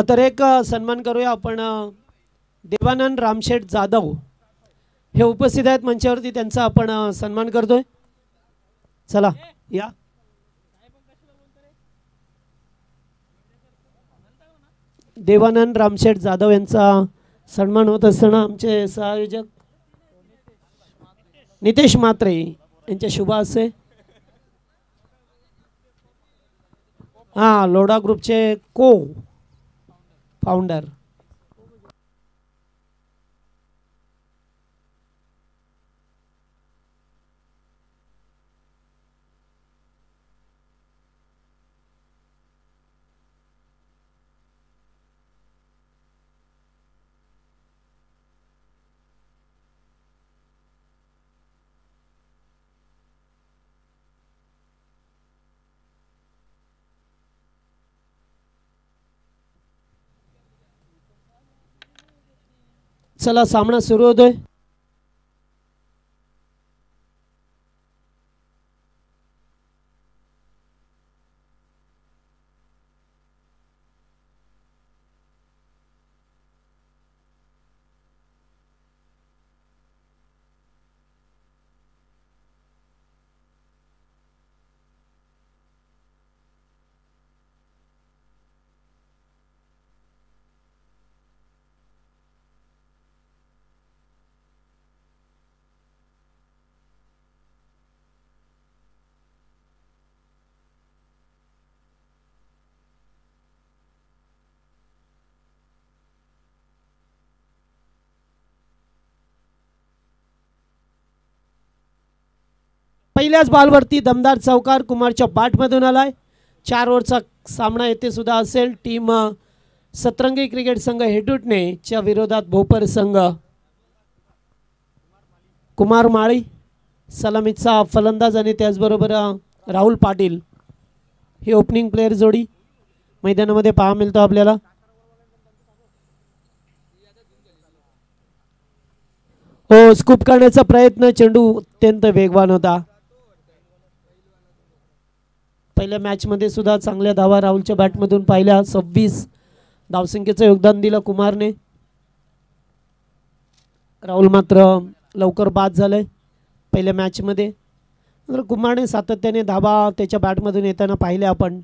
तर एक सन्मान करूया आपण. देवानंद रामशेठ जाधव हे उपस्थित आहेत मंचावरती, त्यांचा आपण सन्मान करतोय. चला या. देवानंद रामशेठ जाधव यांचा सन्मान होत असताना आमचे सहयोजक नितेश म्हात्रे यांच्या शुभ हस्ते, लोढा ग्रुपचे को फाउंडर. चला सामना सुरू होतोय. पहिल्याच बॉलवरती दमदार चौकार कुमारच्या बॅटमधून आलाय. 4 ओव्हरचा सामना येथे सुद्धा असेल. टीम सतरंगी क्रिकेट संघ हेटुटणे च्या विरोधात भोपर संघ. कुमार माळी सलामीचा फलंदाज आणि त्याचबरोबर राहुल पाटील ही ओपनिंग प्लेयर जोडी मैदानामध्ये पाहायला मिळतो आपल्याला. स्कूप करण्याचा प्रयत्न, चेंडू अत्यंत वेगवान होता. पहिल्या मॅच मध्ये सुद्धा चांगल्या धावा राहुलच्या बॅटमधून पाहिल्या. 26 धावसंख्येचं योगदान दिलं कुमारने. राहुल मात्र लवकर बाद झालाय पहिल्या मॅच मध्ये. कुमारने सातत्याने धावा त्याच्या बॅटमधून येताना पाहिले आपण.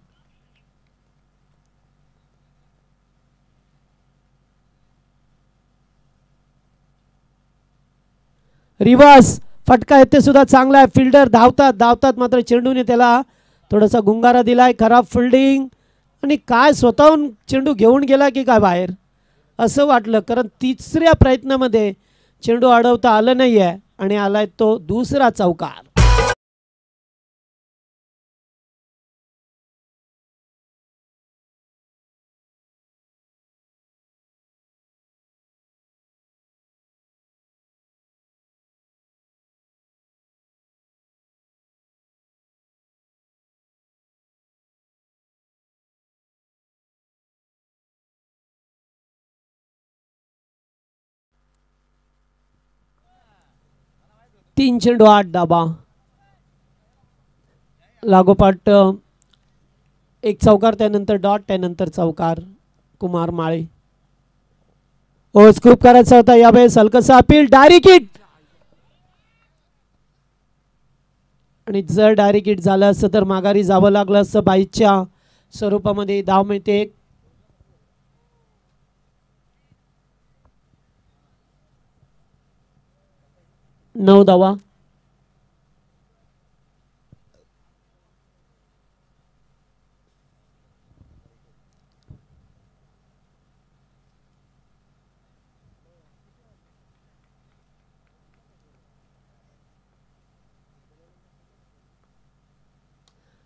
रिवर्स फटका येते सुद्धा चांगला आहे. फिल्डर धावतात मात्र चेंडूने त्याला थोडासा गुंगारा दिलाय. खराब फिल्डिंग आणि काय स्वतःहून चेंडू घेऊन गेला की काय बाहेर असं वाटलं, कारण तिसऱ्या प्रयत्नामध्ये चेंडू अडवता आलं नाहीये आणि आलाय तो दुसरा चौकार. तीन चेंडू 8 धाबा. लागोपाठ एक चौकार, त्यानंतर डॉट, त्यानंतर चौकार. कुमार माळे स्कूप करायचा होता यावेळेस. हलकसा अपील, डायरेक्ट हिट. आणि जर डायरेक्ट हिट झालं असतं तर माघारी जावं लागलं असतं. बाईच्या स्वरूपामध्ये धाव मिळते. 9 धावा.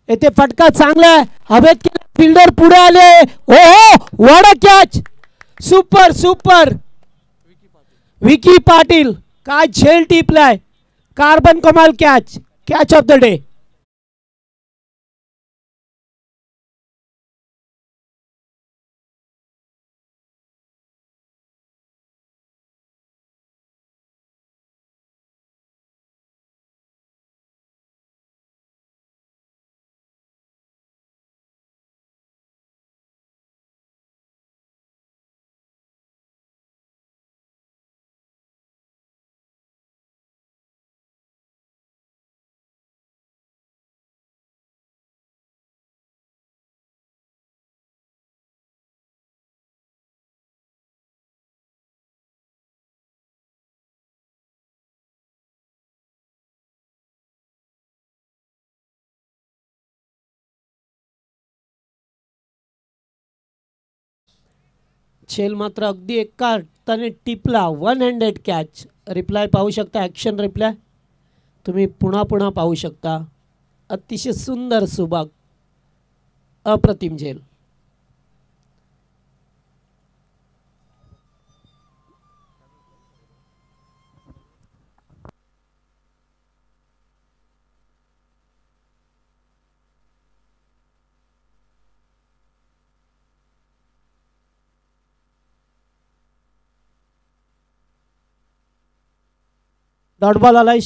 येथे फटका चांगला आहे, हवेत केला, फिल्डर पुढे आले. ओहो what a catch. Super super. Vicky Patil काय झेल टिपलाय. कार्बन कमाल catch. Catch of the day. झेल मात्र अगदी एका हाताने टिपला. One handed catch. रिप्लाय पाहू शकता, ॲक्शन रिप्लाय तुम्ही पुन्हा पुन्हा पाहू शकता. अतिशय सुंदर सुभाग, अप्रतिम झेल. डॉट बॉल आलाय.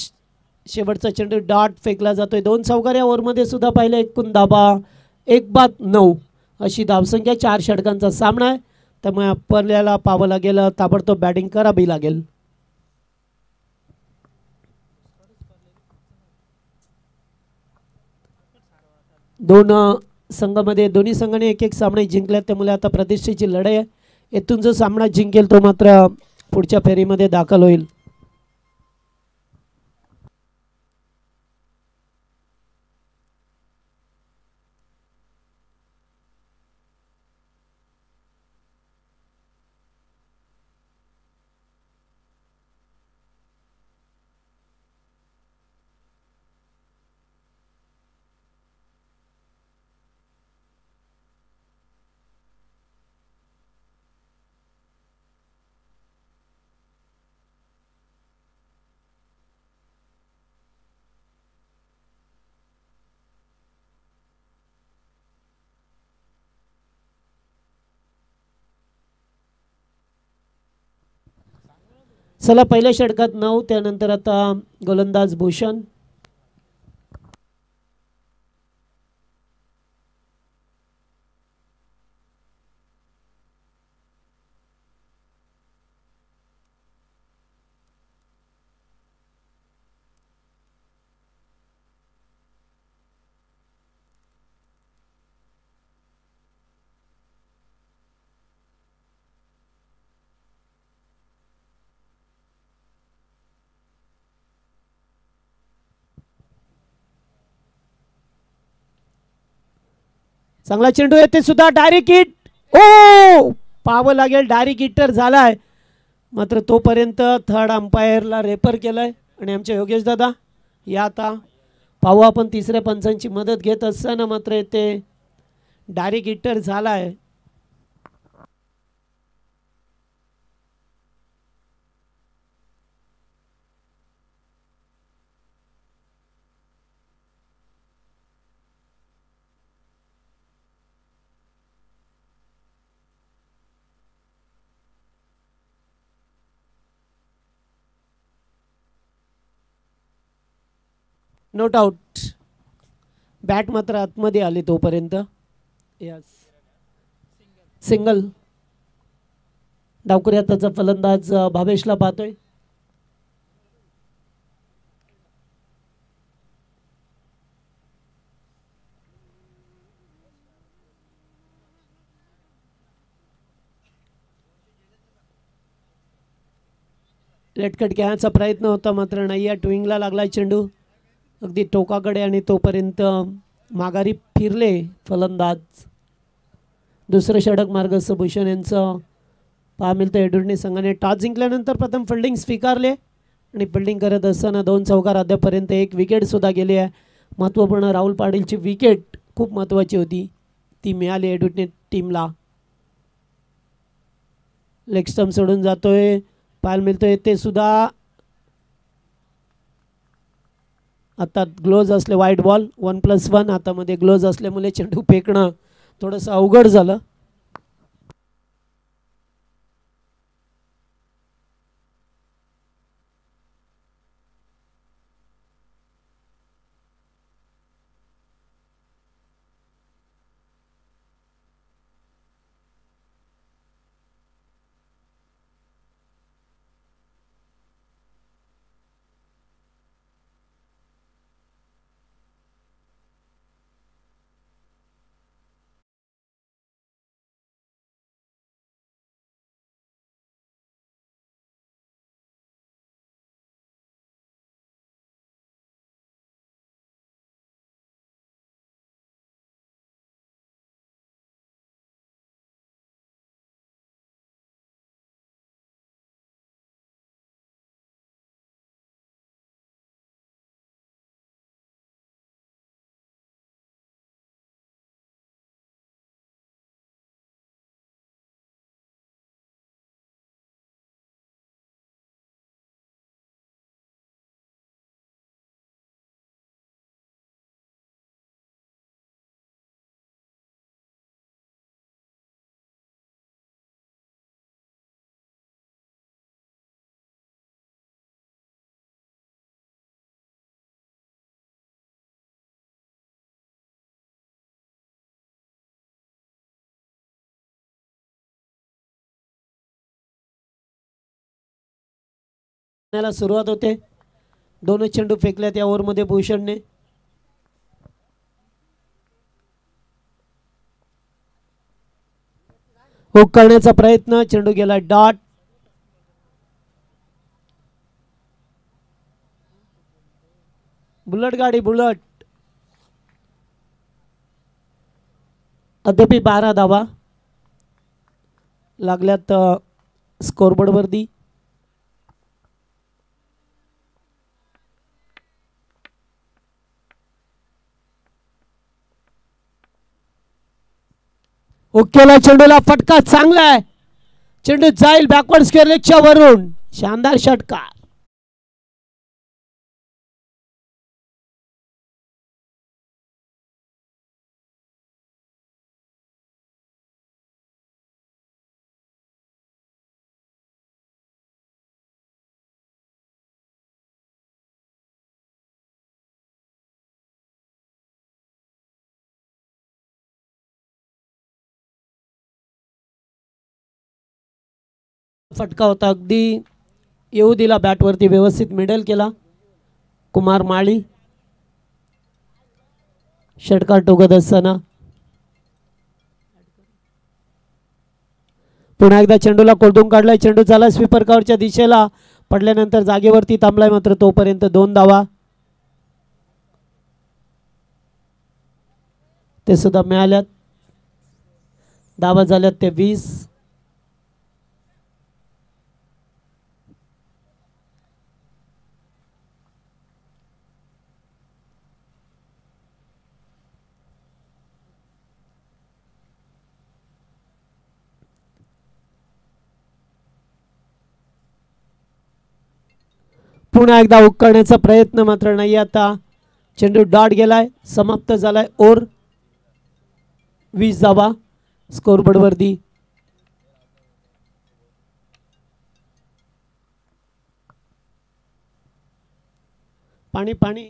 शेवटचा चेंडू डॉट फेकला जातोय. 2 चौकार या ओव्हरमध्ये सुद्धा पाहिलं. एकूण धाबा 1-9 अशी धावसंख्या. 4 षटकांचा सामना आहे, त्यामुळे आपल्याला पाहावं लागेल, ताबडतोब बॅटिंग करावी लागेल. दोन संघामध्ये दोन्ही संघाने एक एक सामने जिंकले, त्यामुळे आता प्रतिष्ठेची लढाई आहे. येथून जो सामना जिंकेल तो मात्र पुढच्या फेरीमध्ये दाखल होईल. चला, पहिल्या षटकात 9, त्यानंतर आता गोलंदाज भूषण. चांगला चेंडू येते सुद्धा. Direct hit. ओ, पाहावं लागेल. डायरेक्ट हिटर झालाय, मात्र तोपर्यंत थर्ड अंपायरला रेफर केलंय. आणि आमचे योगेश दादा या आता पाहू आपण तिसऱ्या पंचांची मदत घेत असताना मात्र येते डायरेक्ट हिटर झालाय. Note out. बॅट मात्र आतमध्ये आली तोपर्यंत. Yes, single. डावकरी हाताचा फलंदाज भावेशला पाहतोय. लेटकट घ्यायचा प्रयत्न होता, मात्र नाही. या ट्विंगला लागलाय चेंडू अगदी टोकाकडे, आणि तोपर्यंत माघारी फिरले फलंदाज. दुसरं षटक मार्गस्थ भूषण यांचं पहा मिळतं. एडुर्णी संघाने टॉस जिंकल्यानंतर प्रथम फिल्डिंग स्वीकारले, आणि फिल्डिंग करत असताना 2 चौकार अद्यापर्यंत 1 विकेट सुद्धा गेली आहे. महत्त्वपूर्ण राहुल पाटीलची विकेट खूप महत्त्वाची होती, ती मिळाली एडुर्णी टीमला. लेग स्टंप सोडून जातोय, पाहायला मिळतोय ते सुद्धा. आता ग्लोव्ज असले, वाईट बॉल. 1+1 हातामध्ये ग्लोव्ज असल्यामुळे चेंडू फेकणं थोडंसं अवघड झालं. त्याला सुरुवात होते. दोनच चेंडू फेकल्यात या ओव्हरमध्ये भूषणने. हुक करण्याचा प्रयत्न, चेंडू गेला डॉट. बुलट गाडी बुलट. अद्यापि 12 धावा लागल्यात स्कोरबोर्ड वरती. ओकेला चेंडूला फटका चांगला आहे. चेंडू जाईल बॅकवर्ड स्क्वेअर लेगच्या वरून. शानदार षटकार. फटका होता अगदी येऊ दिला बॅटवरती. व्यवस्थित मिडल केला कुमार माळी. षटकार टोकत असताना पुन्हा एकदा चेंडूला कोलटून काढलाय. चेंडू झाला स्वीपर कव्हरच्या दिशेला. पडल्यानंतर जागेवरती थांबलाय मात्र तोपर्यंत 2 धावा ते सुद्धा मिळाल्यात. धावा झाल्यात ते 20. पुन्हा एकदा हुक करण्याचा प्रयत्न मात्र नाही. आता चेंडू डॉट गेलाय. समाप्त झालाय ओव्हर. 20 धावा स्कोरबोर्ड वरती. पाणी पाणी.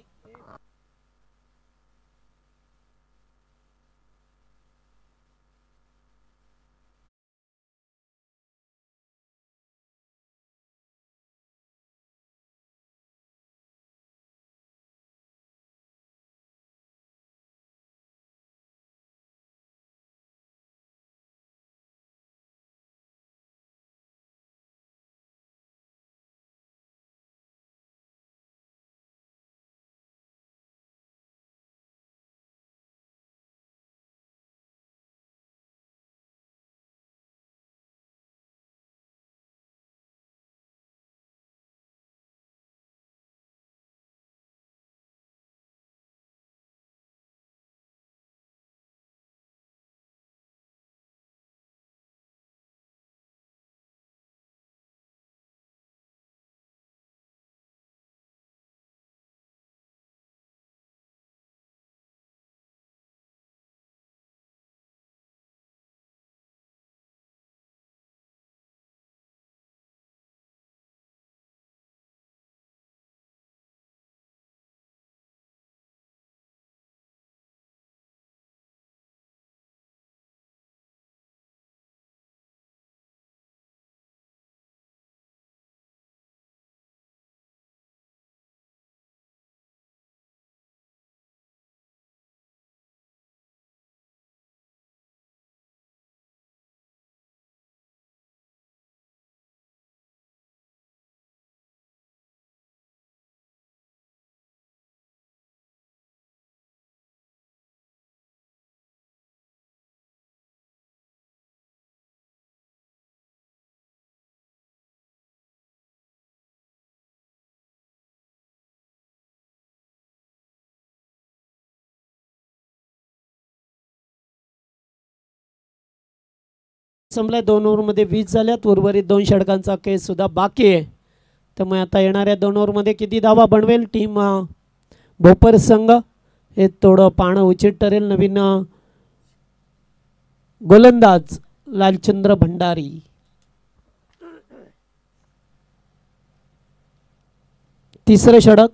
संपलाय. 2 ओव्हरमध्ये 20 झाल्यात. उर्वरित 2 षटकांचा केस सुद्धा बाकी आहे. त्यामुळे आता येणाऱ्या 2 ओव्हरमध्ये किती धावा बनवेल टीम भोपर संघ हे थोडं पाहणं उचित ठरेल. नवीन गोलंदाज लालचंद्र भंडारी. तिसरं षटक.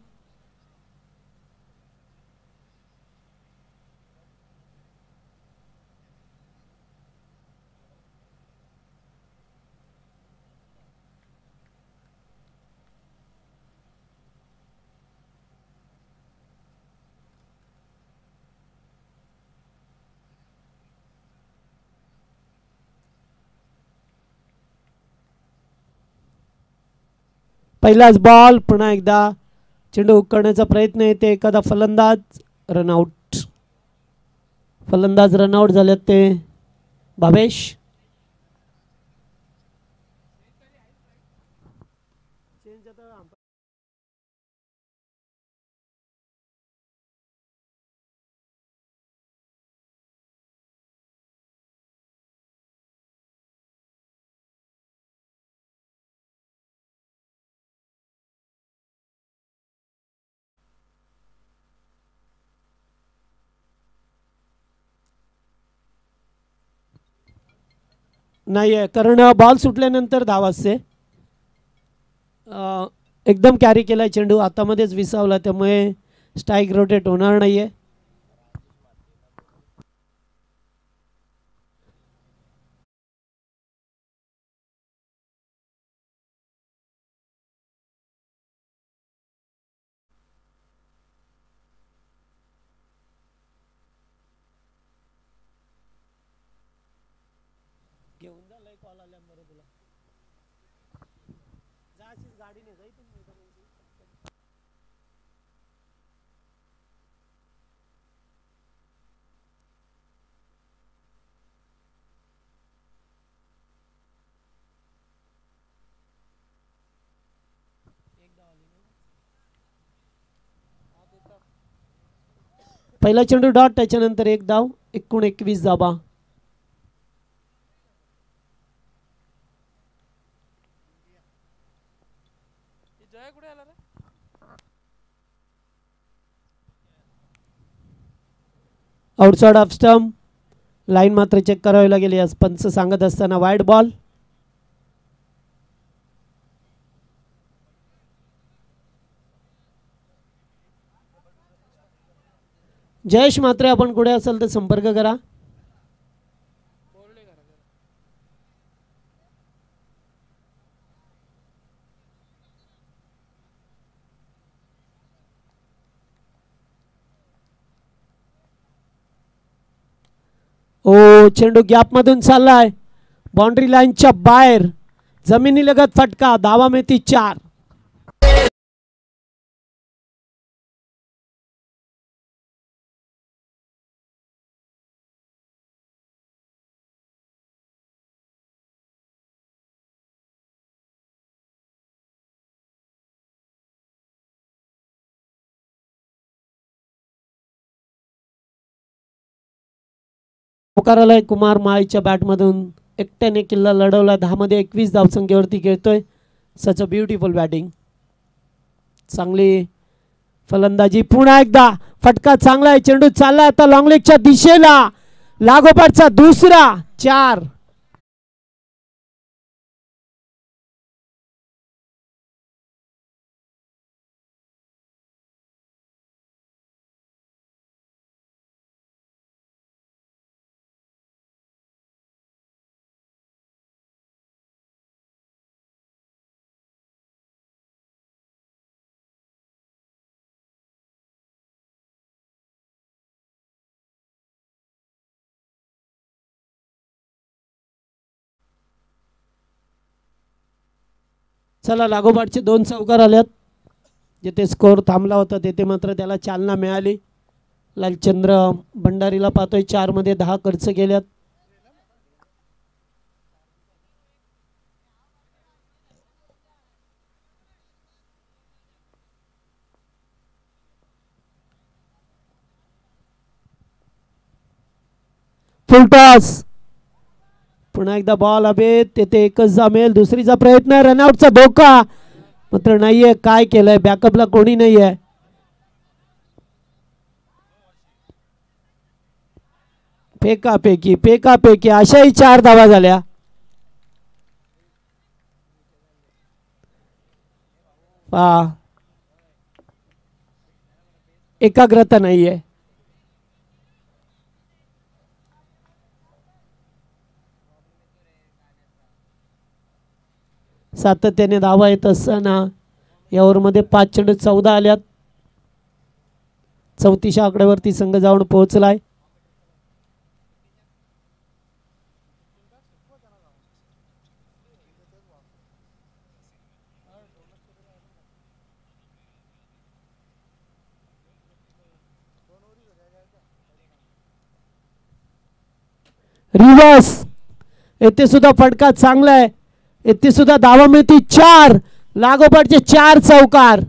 पहिलाच बॉल, पुन्हा एकदा चेंडू उकळण्याचा प्रयत्न येते, एखादा फलंदाज रनआउट. फलंदाज रनआउट झालेत ते भावेश. नाही आहे, कारण बॉल सुटल्यानंतर धाव असते. एकदम कॅरी केलाय चेंडू, हातामध्येच विसावला, त्यामुळे स्ट्राईक रोटेट होणार नाहीये. घेऊन जा, लय कॉल आल्याबरोबर तुला. जा अशीच गाडीने जाई तुम्ही. पहिला चेंडू डॉट, त्याच्यानंतर एक धाव, एकूण 21 धावा. आउटसाइड ऑफ स्टंप, लाईन मात्र चेक करावी लागेल या पंच सांगत असताना. Wide ball. जयेश मात्रे, आपण कुठे असाल तर संपर्क करा. ओ, चेंडू गॅप मधून चाललाय, बाउंड्री लाईनच्या बाहेर, जमिनीलगत फटका. धावा मिळती 4. पुकारालय कुमार माळीच्या बॅटमधून एकट्याने किल्ला लढवला. 10 मध्ये 21 धावसंख्येवरती खेळतोय. सच अ ब्युटिफुल बॅटिंग. चांगली फलंदाजी. पुन्हा एकदा फटका चांगला आहे, चेंडू चालला आता लॉंगलेगच्या दिशेला, लागोपाठचा दुसरा. 4. चला, लागोपाठचे 2 चौकार आल्यात. जिथे स्कोअर थांबला होता तेथे मात्र त्याला चालना मिळाली. लालचंद्र भंडारीला पाहतोय, 4 मध्ये 10 खर्च केल्यात. फुलटॉस. पुन्हा एकदा बॉल हवेत, तेथे एकच जमेल. दुसरीचा प्रयत्न, रनआउटचा धोका मात्र नाहीये. काय केलंय, बॅकअपला कोणी नाहीये. फेकापेकी अशाही 4 धावा झाल्या. एकाग्रता नाहीये. सातत्याने धावा येत असताना या ओव्हरमध्ये 5 चेंडू 14 आल्यात. 34 आकड्यावरती संघ जाऊन पोहोचलाय. रिवर्स, येथे सुद्धा फटका चांगला आहे, येथे सुद्धा धावा मिळती 4, लागोपाठचे 4 चौकार.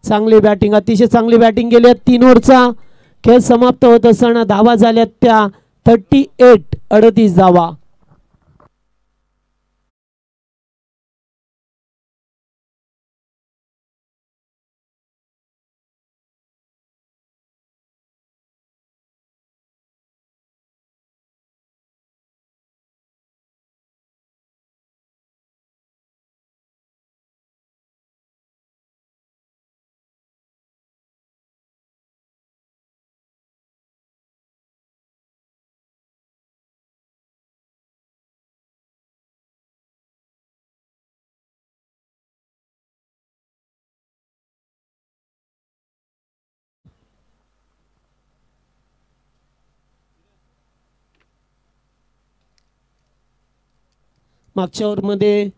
चांगली बॅटिंग, अतिशय चांगली बॅटिंग गेली. 3 ओव्हरचा खेळ समाप्त होत असताना धावा झाल्या त्या 38, 38 धावा. मागच्या ओव्हरमध्ये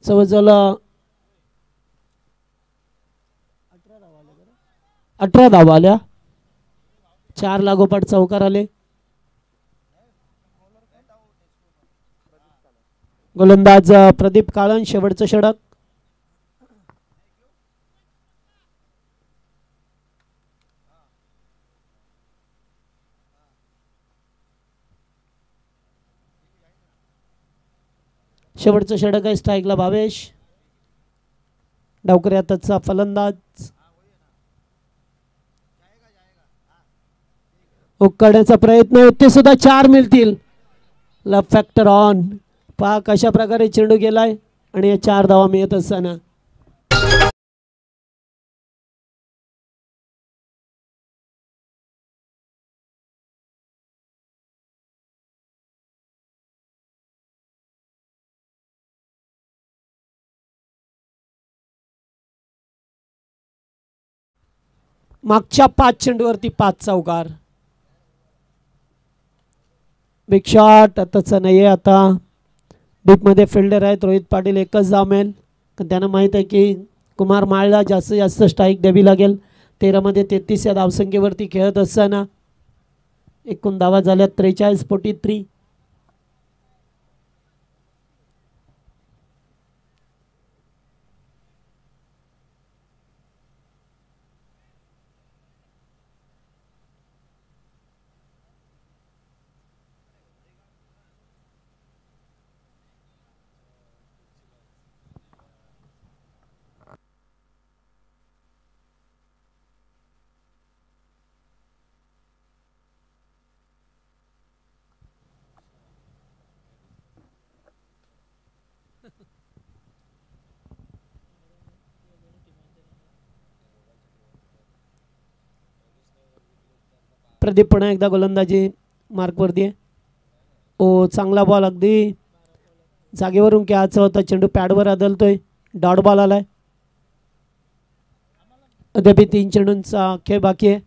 जवळजवळ 18 धावा आल्या, 4 लागोपाठ चौकार आले. गोलंदाज प्रदीप काळन, शेवटचं षटक. शेवटचं षटक आहे, स्ट्राईकला भावेश. डावकरी हाताचा फलंदाज. उकळण्याचा प्रयत्न, ते सुद्धा 4 मिळतील. लव फॅक्टर ऑन. पहा कशा प्रकारे चेंडू गेलाय आणि या 4 धावा मिळत असताना मागच्या 5 चेंडूवरती 5 चौकार. बिग शॉट आताच नाहीये. आता डीप मध्ये फिल्डर आहेत रोहित पाटील, एकच धाव मिळेल. त्यांना माहित आहे की कुमार माळला जास्तीत जास्त स्ट्राईक द्यावी लागेल. 13 मध्ये 33 या धावसंख्येवरती खेळत असताना एकूण धावा झाल्या 43-43. प्रदीप पुन्हा एकदा गोलंदाजी मार्कवरती आहे. ओ चांगला बॉल, अगदी जागेवरून खेळायचा होता. चेंडू पॅडवर आदलतोय. डॉट बॉल आलाय. अद्याप 3 चेंडूंचा खेळ बाकी आहे.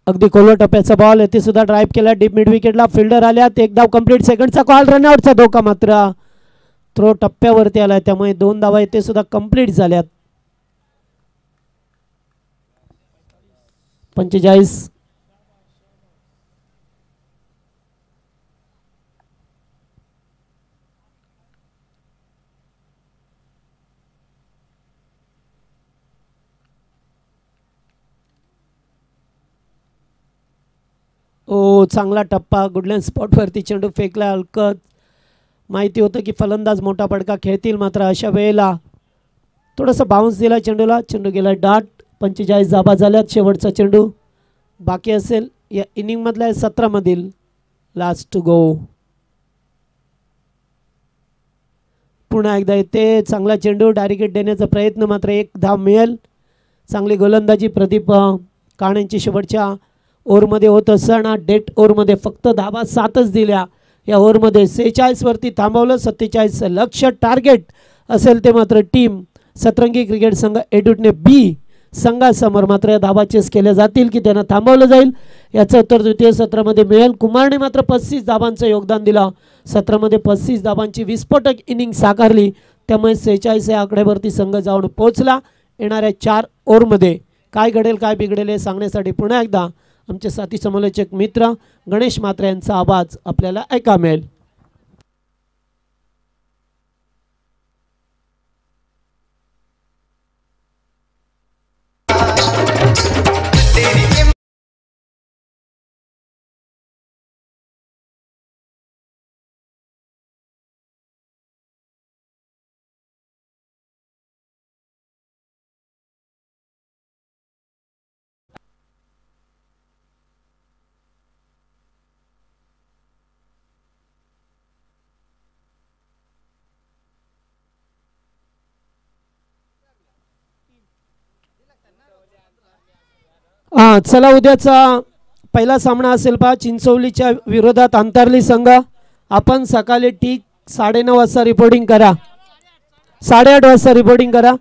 अगदी कोलर टप्प्याचा बॉल, येथे सुद्धा ड्राईव्ह केला डीप मिड विकेटला. फिल्डर आल्यात, एक धाव कंप्लीट. सेकंडचा कॉल, रनआउटचा धोका, मात्र थ्रो टप्प्यावरती आलाय, त्यामुळे 2 धावा येथे सुद्धा कंप्लीट झाल्यात. 45. ओ चांगला टप्पा, गुडलँड स्पॉटवरती चेंडू फेकला. हलकत माहिती होतं की फलंदाज मोठा फटका खेळतील, मात्र अशा वेळेला थोडासा बाउन्स दिला चेंडूला. चेंडू गेला डाट. 45 धावा झाल्यात. शेवटचा चेंडू बाकी असेल या इनिंगमधला, 17 मधील लास्ट टू गो. पुन्हा एकदा येते चांगला चेंडू, डायरेक्ट देण्याचा प्रयत्न, मात्र 1 धाव मिळेल. चांगली गोलंदाजी प्रदीप काळेंची शेवटच्या ओव्हरमध्ये होत असताना डेट ओव्हरमध्ये फक्त धावा 7च दिल्या. या ओव्हरमध्ये 46 वरती थांबवलं. 47 लक्ष्य टार्गेट असेल ते मात्र टीम सतरंगी क्रिकेट संघ एडुटने बी संघासमोर मात्र या धाबा चेस केल्या जातील की त्यांना थांबवलं जाईल याचं उत्तर द्वितीय सत्रामध्ये मिळेल. कुमारने मात्र 35 धाबांचं योगदान दिलं. सत्रामध्ये 35 धाबांची विस्फोटक इनिंग साकारली. त्यामुळे 46 या आकड्यावरती संघ जाऊन पोहोचला. येणाऱ्या 4 ओव्हरमध्ये काय घडेल काय बिघडेल हे सांगण्यासाठी पुन्हा एकदा आमचे साथी समालोचक मित्र गणेश म्हात्रे यांचा आवाज आपल्याला ऐका मिळेल. चला उद्याचा पहिला सामना असेल पहा चिंचवलीच्या विरोधात अंतर्ली संघ. आपण सकाळी ठीक 9:30 वाजता रिपोर्टिंग करा. 8:30 वाजता रिपोर्टिंग करा.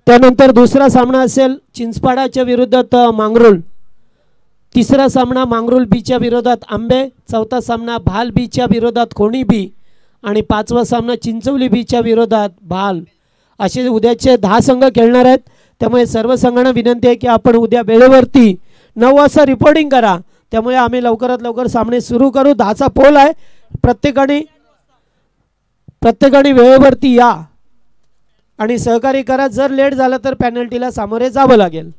त्यानंतर दुसरा सामना असेल चिंचपाडाच्या विरोधात मांगरुळ. तिसरा सामना मांगरुळ बीच्या विरोधात आंबे. चौथा सामना भाल बीच्या विरोधात कोणी बी आणि 5वा सामना चिंचवली बीच्या विरोधात भाल. असे उद्याचे 10 संघ खेळणार आहेत. त्यामुळे सर्व संघांना विनंती आहे की आपण उद्या वेळेवरती 9 वाजता रिपोर्टिंग करा. त्यामुळे आम्ही लवकरात लवकर सामने सुरू करू. 10चा पोल आहे. प्रत्येकाने वेळेवरती या आणि सहकार्य करा. जर लेट झालं तर पेनल्टीला सामोरे जावं लागेल.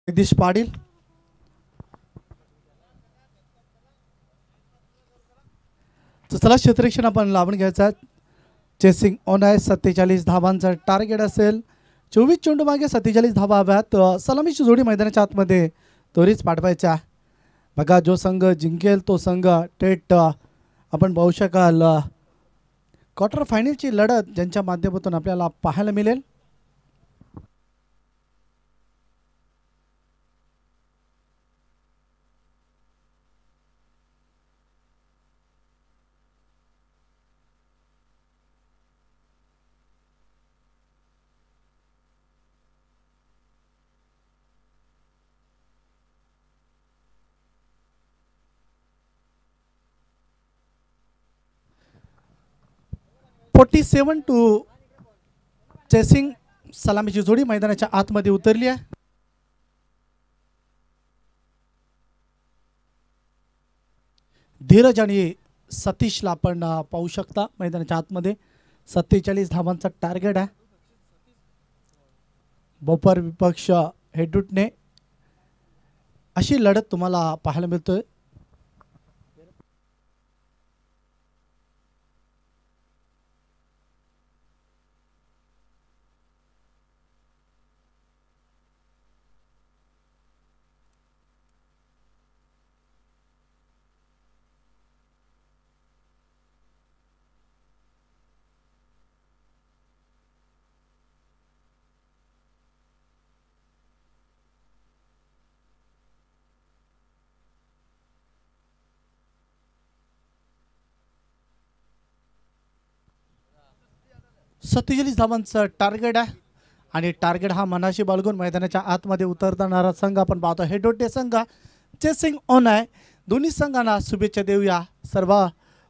जगदीश पाटील. तर चला क्षेत्ररक्षण आपण लावून घ्यायचा. चेसिंग ऑन आहे. 47 धावांचा टार्गेट असेल. 24 चेंडू मागे 47 धावा हव्यात. सलामीची जोडी मैदानाच्या आतमध्ये त्वरित पाठवायच्या. बघा जो संघ जिंकेल तो संघ थेट आपण पाहू शकाल क्वार्टर फायनलची लढत ज्यांच्या माध्यमातून आपल्याला पाहायला मिळेल. टू चेसिंग सलामीची जोडी मैदानाच्या आतमध्ये उतरली आहे. धीरज आणि सतीशला आपण पाहू शकता मैदानाच्या आतमध्ये. 47 धावांचा टार्गेट आहे. बोपर विपक्ष हेडूटने अशी लढत तुम्हाला पाहायला मिळतोय. 47 धावांचं टार्गेट आहे आणि टार्गेट हा मनाशी बाळगून मैदानाच्या आतमध्ये उतरताना संघ आपण पाहतो हेडोटे संघ चेसिंग ऑन आहे. दोन्ही संघांना शुभेच्छा देऊया. सर्व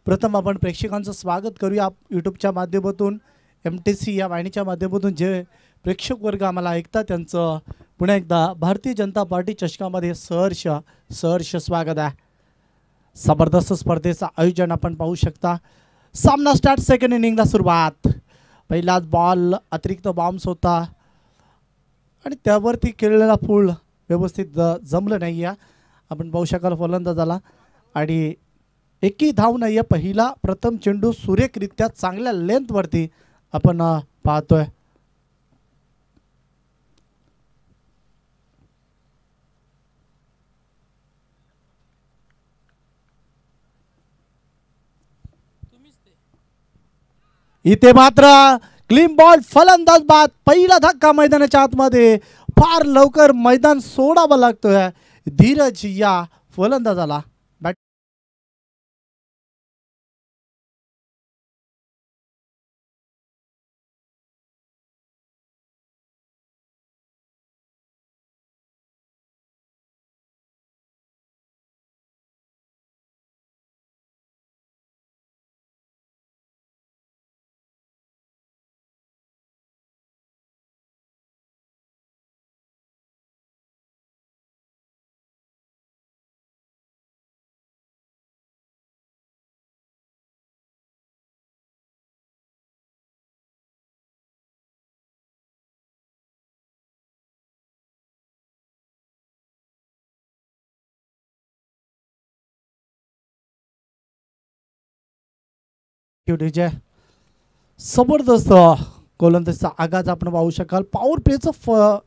प्रथम आपण प्रेक्षकांचं स्वागत करूया यूट्यूबच्या माध्यमातून, MTC या वाहिनीच्या माध्यमातून जे प्रेक्षक वर्ग आम्हाला ऐकतात त्यांचं पुन्हा एकदा भारतीय जनता पार्टी चषकामध्ये सहर्ष स्वागत आहे. जबरदस्त स्पर्धेचं आयोजन आपण पाहू शकता. सामना स्टार्ट, सेकंड इनिंगला सुरुवात. पहिलाच बॉल अतिरिक्त बाउन्स होता आणि त्यावरती केलेला फूल व्यवस्थित जमलं नाही आहे. आपण पाहू शकाल फलंदाजाला आणि एकही धाव नाही आहे. पहिला प्रथम चेंडू सुरेखरित्या चांगल्या लेंथवरती आपण पाहतोय. इथे मात्र क्लीन बॉल, फलंदाज बाद. पहिला धक्का मैदानाच्या आतमध्ये. फार लवकर मैदान सोडावं लागतोय धीरज या फलंदाजाला. बॅट विजय जबरदस्त गोलंदाजीचा आगाज आपण पाहू शकाल. पॉवर प्लेचं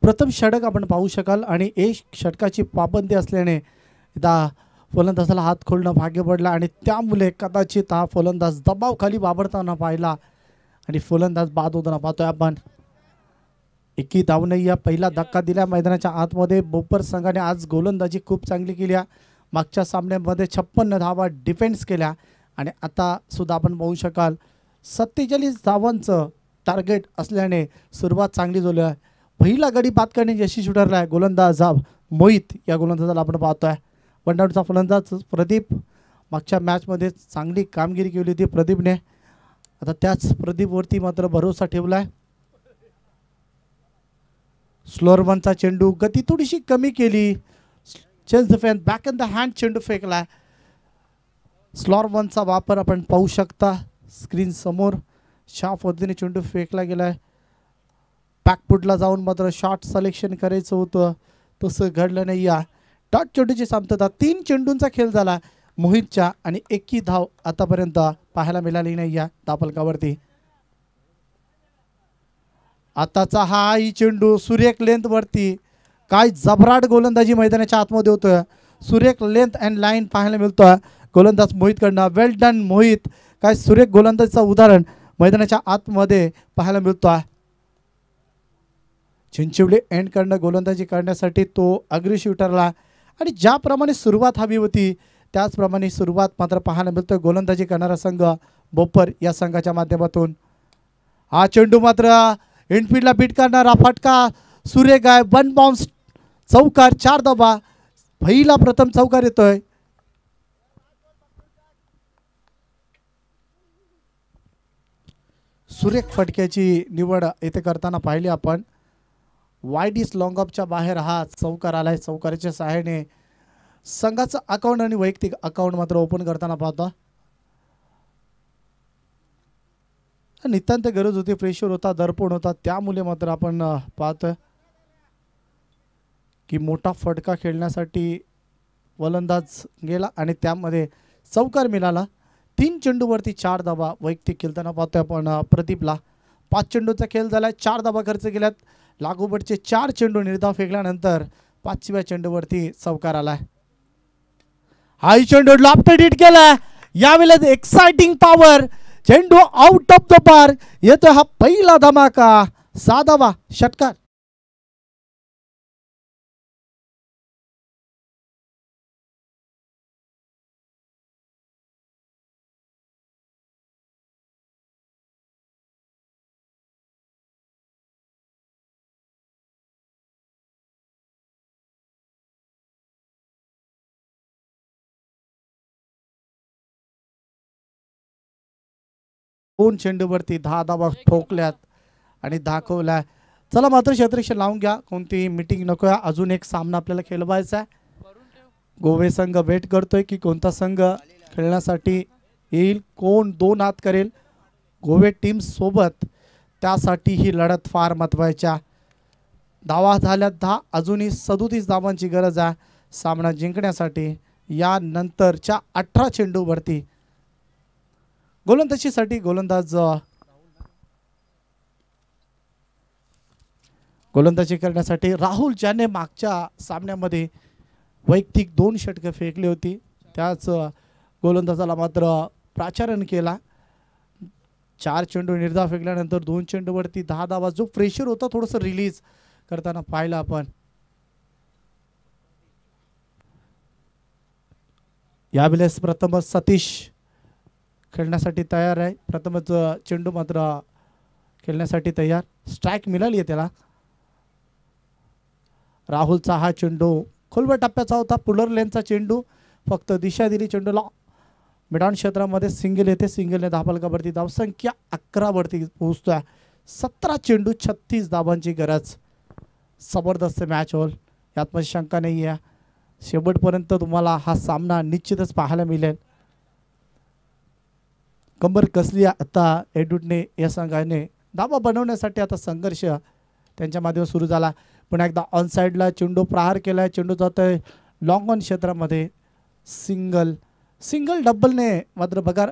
प्रथम षटक आपण पाहू शकाल आणि एक षटकाची पाबंदी असल्याने एकदा फलंदाजाला हात खोलणं भाग्य पडला आणि त्यामुळे कदाचित हा फलंदाज दबावखाली वावरताना पाहिला आणि फलंदाज बाद होताना पाहतोय आपण. एकी धाव नाही या. पहिला धक्का दिला मैदानाच्या आतमध्ये. बोपर संघाने आज गोलंदाजी खूप चांगली केली. मागच्या सामन्यामध्ये 56 धावा डिफेन्स केल्या आणि आता सुद्धा आपण पाहू शकाल 47 धावांचं टार्गेट असल्याने सुरुवात चांगली झाली आहे. पहिला गडी बाद करणे यशस्वी ठरला आहे. गोलंदाज मोहित या गोलंदाजाला आपण पाहतोय. वनडाऊनचा फलंदाज प्रदीप मागच्या मॅचमध्ये चांगली कामगिरी केली होती प्रदीपने. आता त्याच प्रदीपवरती मात्र भरोसा ठेवला आहे. स्लोअर वनचा चेंडू, गती थोडीशी कमी केली. Change the fan, back in the hand चेंडू फेकला. स्लॉर वनचा वापर आपण पाहू शकता स्क्रीन समोर. शा पद्धतीने चेंडू फेकला गेलाय. बॅकफुटला जाऊन मात्र शॉट सिलेक्शन करायचं होतं, तसं घडलं नाही. या डॉट चेंडूची सामर्थ्यता 3 चेंडूंचा खेळ झाला मोहितच्या आणि एकही धाव आतापर्यंत पाहायला मिळाली नाही या धावफलकावरती. आताचा हा चेंडू सुरेख लेंथ वरती. काय जबराट गोलंदाजी मैदानाच्या आतमध्ये होतोय. सुरेख लेंथ अँड लाईन पाहायला मिळतोय गोलंदाज मोहितकडनं. वेल डन मोहित. काय सुरेख गोलंदाजीचं उदाहरण मैदानाच्या आतमध्ये पाहायला मिळतोय. चिंचिवली एंडकडनं गोलंदाजी करण्यासाठी तो अग्रेसिव्ह ठरला आणि ज्याप्रमाणे सुरुवात हवी होती त्याचप्रमाणे सुरुवात मात्र पाहायला मिळतोय गोलंदाजी करणारा संघ बोपर या संघाच्या माध्यमातून. हा चेंडू मात्र इनफील्डला बीट करणारा फटका सुरेख आहे. 1 बाउन्स चौकार, 4 धावा. पहिला प्रथम चौकार येतोय. सुरेख फटक्याची निवड येथे करताना पाहिली आपण. वाईड इज लॉंग ऑफच्या बाहेर हा चौकार आलाय. चौकाराच्या सहाय्याने संघाचं अकाउंट आणि वैयक्तिक अकाउंट मात्र ओपन करताना पाहतो. नितांत गरज होती, प्रेशर होता, दर्पण होता, त्यामुळे मात्र आपण पाहतोय की मोठा फटका खेळण्यासाठी फलंदाज गेला आणि त्यामध्ये चौकार मिळाला. 3 चेंडूवरती 4 धावा वैयक्तिक खेळताना पाहतोय आपण प्रदीपला. 5 चेंडूचा खेळ झालाय, 4 धावा खर्च केल्यात. लागोबडचे 4 चेंडू निर्धाव फेकल्यानंतर 5व्या चेंडूवरती चौकार आलाय. हाई चेंडू लॉफ्टेड हिट केला. यावेळेला एक्साइटिंग पॉवर चेंडू आउट ऑफ द पार्क येतोय. हा पहिला धमाका, 6वा षटकार. 2 चेंडूवरती 10 धावा ठोकल्यात आणि दाखवल्या. चला मात्र क्षेत्ररक्षण लावून घ्या, कोणती मीटिंग नको आहे. अजून एक सामना आपल्याला खेळवायचा आहे. गोवे संघ वेट करतोय की कोणता संघ खेळण्यासाठी येईल, कोण 2 हात करेल गोवे टीम सोबत. त्यासाठी ही लढत फार महत्त्वाच्या. धावा झाल्यात 10, अजूनही 37 धावांची गरज आहे सामना जिंकण्यासाठी. या नंतरच्या 18 चेंडूवरती गोलंदाजीसाठी गोलंदाजी करण्यासाठी राहुल, ज्याने मागच्या सामन्यामध्ये वैयक्तिक 2 षटकं फेकली होती, त्याच गोलंदाजाला मात्र प्राचारण केला. 4 चेंडू निर्धाव फेकल्यानंतर 2 चेंडूवरती 10 धावा. जो प्रेशर होता थोडंसं रिलीज करताना पाहिलं आपण. यावेळेस प्रथमच सतीश खेळण्यासाठी तयार आहे. प्रथमच चेंडू मात्र खेळण्यासाठी तयार. स्ट्राईक मिळाली आहे त्याला. राहुलचा हा चेंडू खोलवर टप्प्याचा होता. पुलर लेनचा चेंडू, फक्त दिशा दिली चेंडूला. मिडॉन क्षेत्रामध्ये सिंगल येते. सिंगलने धावफलकावरती धावसंख्या 11 वरती पोहोचतोय. 17 चेंडू 36 धावांची गरज. जबरदस्त मॅच होईल, यात पण शंका नाही आहे. शेवटपर्यंत तुम्हाला हा सामना निश्चितच पाहायला मिळेल. कंबर कसली आता एडूटने या संघाने धावा बनवण्यासाठी आता संघर्ष त्यांच्या माध्यमातून सुरू झाला. पुन्हा एकदा ऑन साईडला चेंडू प्रहार केलाय. चेंडू जातोय लॉंग ऑन क्षेत्रामध्ये. सिंगल डबलने मात्र बघा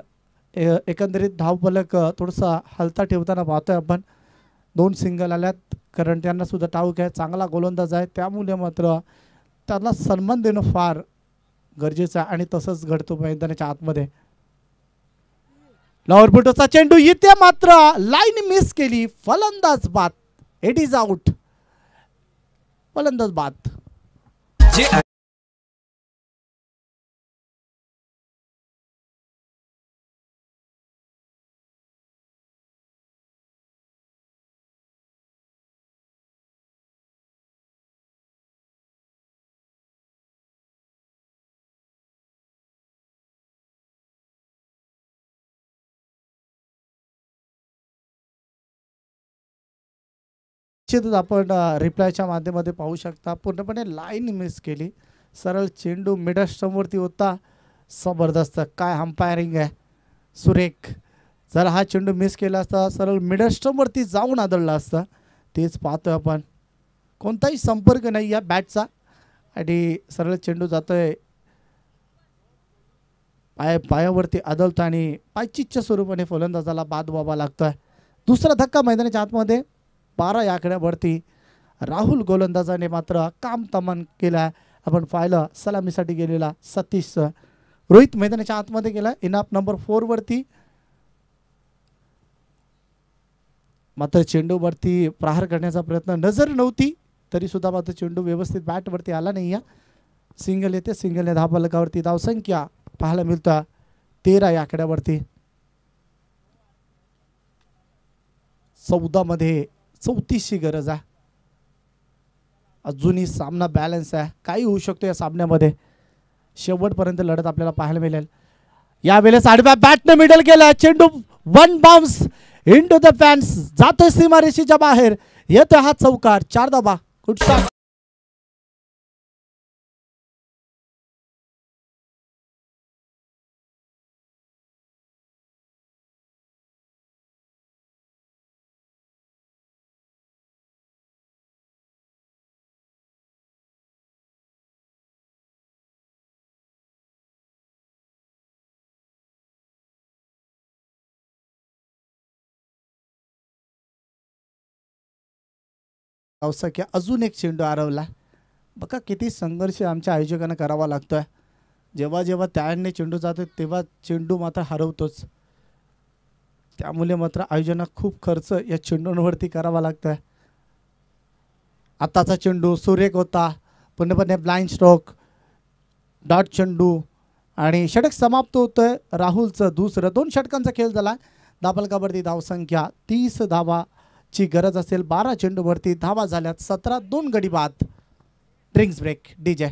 एकंदरीत धावफलक थोडंसं हलता ठेवताना पाहतोय आपण. 2 सिंगल आल्यात, कारण त्यांना सुद्धा ठाऊक आहे चांगला गोलंदाज आहे, त्यामुळे मात्र त्याला सन्मान देणं फार गरजेचं आहे आणि तसंच घडतो मैदानाच्या आतमध्ये. लॉवर बुटोचा चेंडू इथे मात्र लाईन मिस केली. फलंदाज बाद. It is out. फलंदाज बाद. निश्चितच आपण रिप्लायच्या माध्यमामध्ये पाहू शकता. पूर्णपणे लाईन मिस केली. सरळ चेंडू मिडल स्टंपवरती होता. जबरदस्त काय अंपायरिंग आहे, सुरेख. जर हा चेंडू मिस केला असता, सरळ मिडल स्टंपवरती जाऊन आदळला असता. तेच पाहतोय आपण. कोणताही संपर्क नाही या बॅटचा आणि सरळ चेंडू जातोय पायावरती आदळतो आणि पायचीच्या स्वरूपाने फलंदाजाला बाद व्हावा लागतोय. दुसरा धक्का मैदानाच्या आतमध्ये. 12 या आकड्यावरती राहुल गोलंदाजाने मात्र काम तमाम केला. आपण पाहिलं सलामीसाठी गेलेला सतीश. रोहित मैदानाच्या आतमध्ये गेला इनाफ नंबर 4 वरती. मात्र चेंडूवरती प्रहार करण्याचा प्रयत्न नजर नव्हती, तरी सुद्धा मात्र चेंडू व्यवस्थित बॅटवरती आला नाही. सिंगल येते. सिंगलने धावफलकावरती धावसंख्या पाहायला मिळतं 13 या आकड्यावरती. 14 मध्ये 34ची गरज आहे. अजूनही सामना बॅलन्स आहे. काही होऊ शकतो या सामन्यामध्ये. शेवटपर्यंत लढत आपल्याला पाहायला मिळेल. यावेळेस आडव्या बॅटने मिडल केला. चेंडू 1 बाउन्स इनटू द फॅन्स. जातोय सीमारेषेच्या बाहेर. येतोय हा चौकार. 4 धावा. Good shot. पावसाक्या अजून एक चेंडू हरवला. बघा किती संघर्ष आमच्या आयोजकांना करावा लागतोय. जेव्हा जेव्हा त्याने चेंडू जातो तेव्हा चेंडू मात्र हरवतोच. त्यामुळे मात्र आयोजनाला खूप खर्च या चेंडूंवरती करावा लागतोय. आताचा चेंडू सुरेख होता. पूर्णपणे ब्लाइंड स्ट्रोक, डॉट चेंडू आणि षटक समाप्त होतोय. राहुलचं दुसरं. 2 षटकांचा खेळ झाला. धावफलकावरती धावसंख्या 30 धावाची गरज असेल. 12 चेंडूवरती धावा झाल्यात. 17. 2 गडी बाद. Drinks break DJ.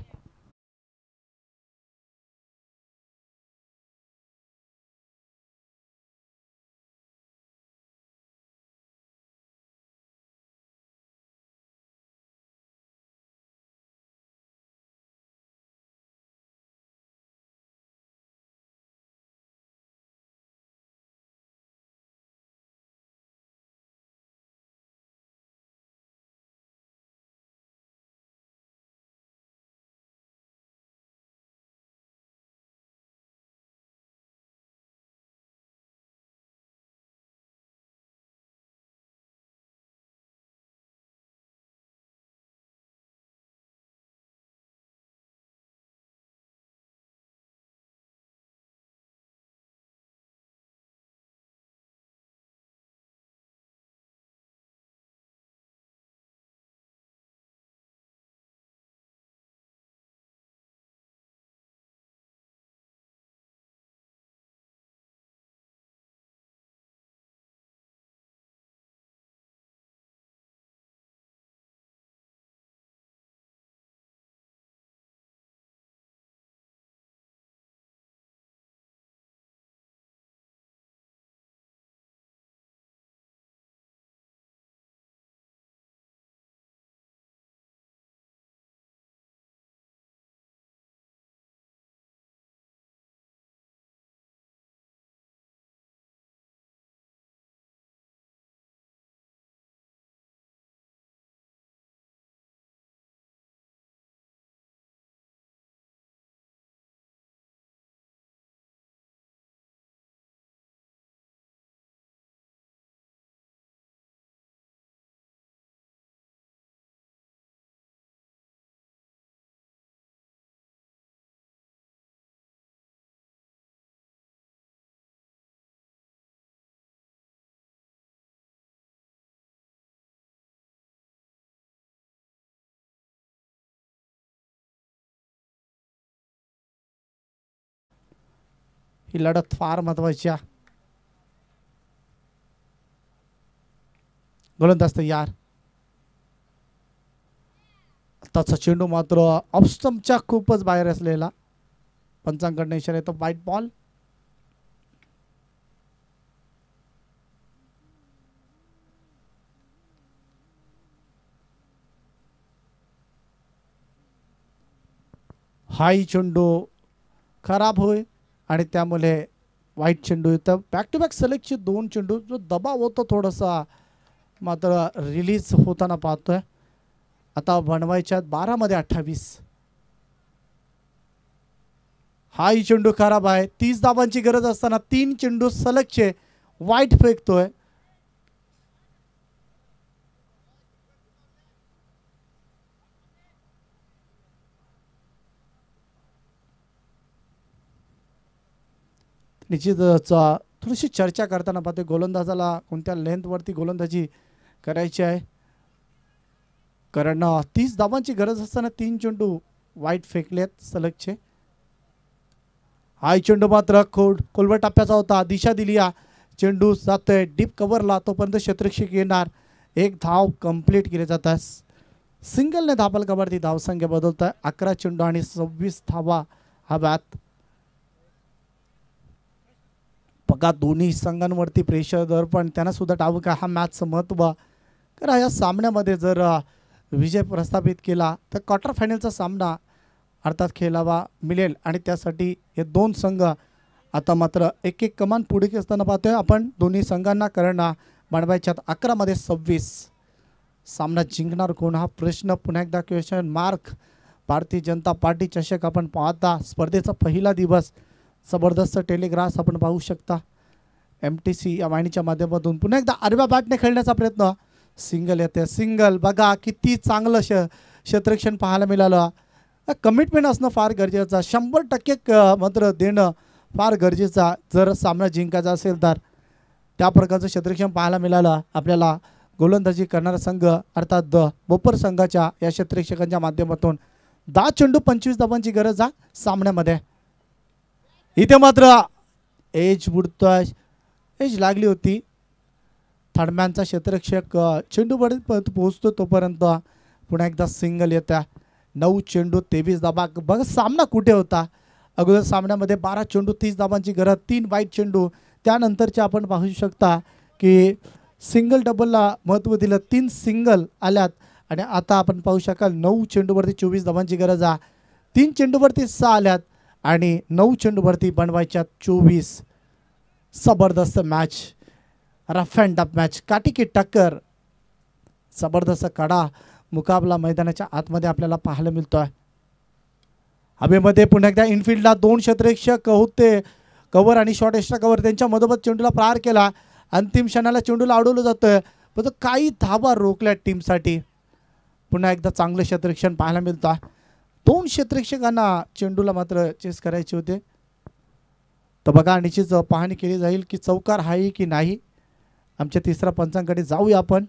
ही लढत फार महत्वाची आहे. गोलंदाज तयार. आताचा चेंडू मात्र ऑफस्टंपच्या खूपच बाहेर असलेला. पंचांकडनं इशारा येतो व्हाईट बॉल. हाई चेंडू खराब होय आणि त्यामुळे वाईट चेंडू येतं. बॅक टू बॅक सलगचे 2 चेंडू. जो दबाव होतो थोडासा मात्र रिलीज होताना पाहतोय. आता बनवायच्या 12 मध्ये 28. हाही चेंडू खराब आहे. 30 धावांची गरज असताना 3 चेंडू सलगचे वाईट फेकतोय. निश्चितच थोडीशी चर्चा करताना पाहते गोलंदाजाला कोणत्या लेंथवरती गोलंदाजी करायची आहे. कारण 30 धावांची गरज असताना 3 चेंडू वाईट फेकलेत सलगचे. हाय चेंडू मात्र खोलवर टप्प्याचा होता. दिशा दिली. चेंडू जातोय डीप कव्हरला. तोपर्यंत क्षेत्ररक्षक येणार. 1 धाव कंप्लीट केले जातात. सिंगलने धावफलकावरती धावसंख्या बदलत आहे. 11 चेंडू आणि 26 धावा हव्यात. बघा दोन्ही संघांवरती प्रेशर दर पण त्यांना सुद्धा डाव का हा मॅचचं महत्त्व. कारण या सामन्यामध्ये जर विजय प्रस्थापित केला तर क्वार्टर फायनलचा सामना अर्थात खेळावा मिळेल आणि त्यासाठी हे 2 संघ आता मात्र एक कमान पुढे असताना पाहतोय आपण दोन्ही संघांना. कारण बनवायच्यात 11 मध्ये 26. सामना जिंकणार कोण हा प्रश्न पुन्हा एकदा question mark. Bharatiya Janata party चषक आपण पाहता. स्पर्धेचा पहिला दिवस. जबरदस्त टेलिग्राफ आपण पाहू शकता. MTC या वाहिनीच्या माध्यमातून पुन्हा एकदा आडव्या बॅटने खेळण्याचा प्रयत्न. सिंगल येते. सिंगल बघा किती चांगलं क्षेत्ररक्षण पाहायला मिळालं. कमिटमेंट असणं फार गरजेचं. 100% मात्र देणं फार गरजेचं जर सामना जिंकायचा असेल तर. त्या प्रकारचं क्षेत्ररक्षण पाहायला मिळालं आपल्याला. गोलंदाजी करणारा संघ अर्थात बोपर संघाच्या या क्षेत्ररक्षकांच्या माध्यमातून 10 चेंडू 25 धावांची गरज आहे सामन्यामध्ये. इथे मात्र एज बुडतोय. एज लागली होती. थर्डमॅनचा क्षेत्ररक्षक चेंडूपर्यंत पोहोचतो तोपर्यंत पुन्हा एकदा सिंगल येत्या. 9 चेंडू 23 धावा. बघा सामना कुठे होता. अगोदर सामन्यामध्ये 12 चेंडू 30 धावांची गरज. 3 वाईट चेंडू. त्यानंतरचे आपण पाहू शकता की सिंगल डबलला महत्त्व दिलं. 3 सिंगल आल्यात आणि आता आपण पाहू शकाल 9 चेंडूवरती 24 धावांची गरज आहे. 3 चेंडूवरती 6 आल्यात आणि 9 चेंडूवरती बनवायच्या 24. जबरदस्त match. Rough and tough match. काटिकी टक्कर. जबरदस्त कडा मुकाबला मैदानाच्या आतमध्ये आपल्याला पाहायला मिळतोय. हवेमध्ये पुन्हा एकदा इनफिल्डला 2 क्षेत्ररक्षक होते. कव्हर आणि शॉर्ट एक्स्ट्रा कव्हर त्यांच्या मधोमध चेंडूला प्रहार केला. अंतिम क्षणाला चेंडूला अडवलं जातोय पण काही धावा रोखल्या टीमसाठी. पुन्हा एकदा चांगलं क्षेत्ररक्षण पाहायला मिळतं. 2 क्षेत्ररक्षकांना चेंडूला मात्र चेस करायचे होते. तर बघा निश्चित पाहणी केली जाईल की चौकार आहे की नाही. आमच्या तिसऱ्या पंचांकडे जाऊया आपण.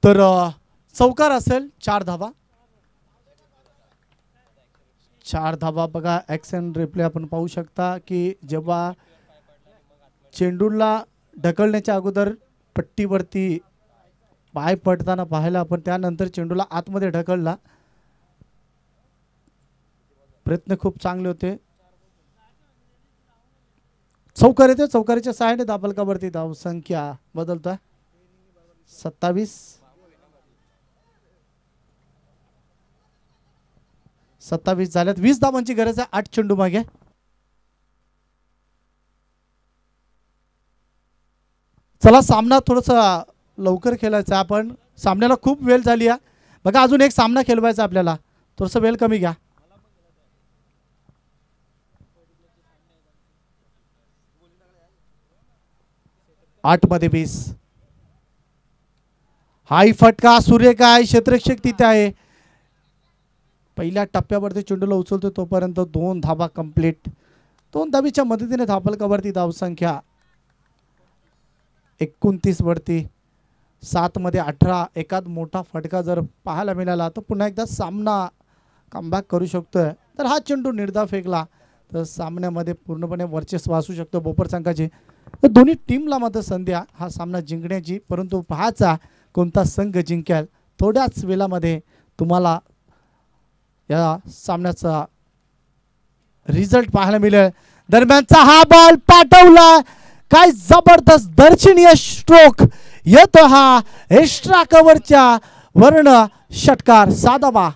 तर चौकार असेल 4 धावा. 4 धावा. बघा ॲक्शन रिप्ले आपण पाहू शकता की जेव्हा चेंडूला ढकलण्याच्या अगोदर पट्टीवरती पाय पडताना पाहायला आपण. त्यानंतर चेंडूला आतमध्ये ढकलला. प्रयत्न खूप चांगले होते. चौकार येते, चौकारीच्या सहाय्याने धापलकावरती धाव संख्या बदलतोय 27 झाल्यात. 20 धावांची गरज आहे 8 चेंडू मागे. चला सामना थोडासा लवकर खेळायचा आपण, सामन्याला खूप वेळ झाली आहे बघा. अजून एक सामना खेळवायचा आपल्याला, थोडंसं वेळ कमी घ्या. 8 मध्ये 20. हाय फटका, सूर्यकाय क्षेत्ररक्षक तिथे आहे. पहिल्या टप्प्यावरती चेंडूला उचलतो तोपर्यंत 2 धावा कंप्लीट. 2 धावीच्या मदतीने धापलकावरती धावसंख्या 29 वरती. 7 मध्ये 18. एखाद मोठा फटका जर पाहायला मिळाला तर पुन्हा एकदा सामना कमबॅक करू शकतोय. तर हा चेंडू निर्धाव फेकला तर सामन्यामध्ये पूर्णपणे वर्चस्व असू शकतो बोपर संघाचे. तर दोन्ही टीमला मात्र संधी हा सामना जिंकण्याची, परंतु पाहायचा कोणता संघ जिंकेल. थोड्याच वेळामध्ये तुम्हाला या सामन्याचा रिझल्ट पाहायला मिळेल. दरम्यानचा हा बॉल पाठवला, काय जबरदस्त दर्शनीय स्ट्रोक येतो हा एक्स्ट्रा कव्हरच्या वर्ण षटकार साधावा.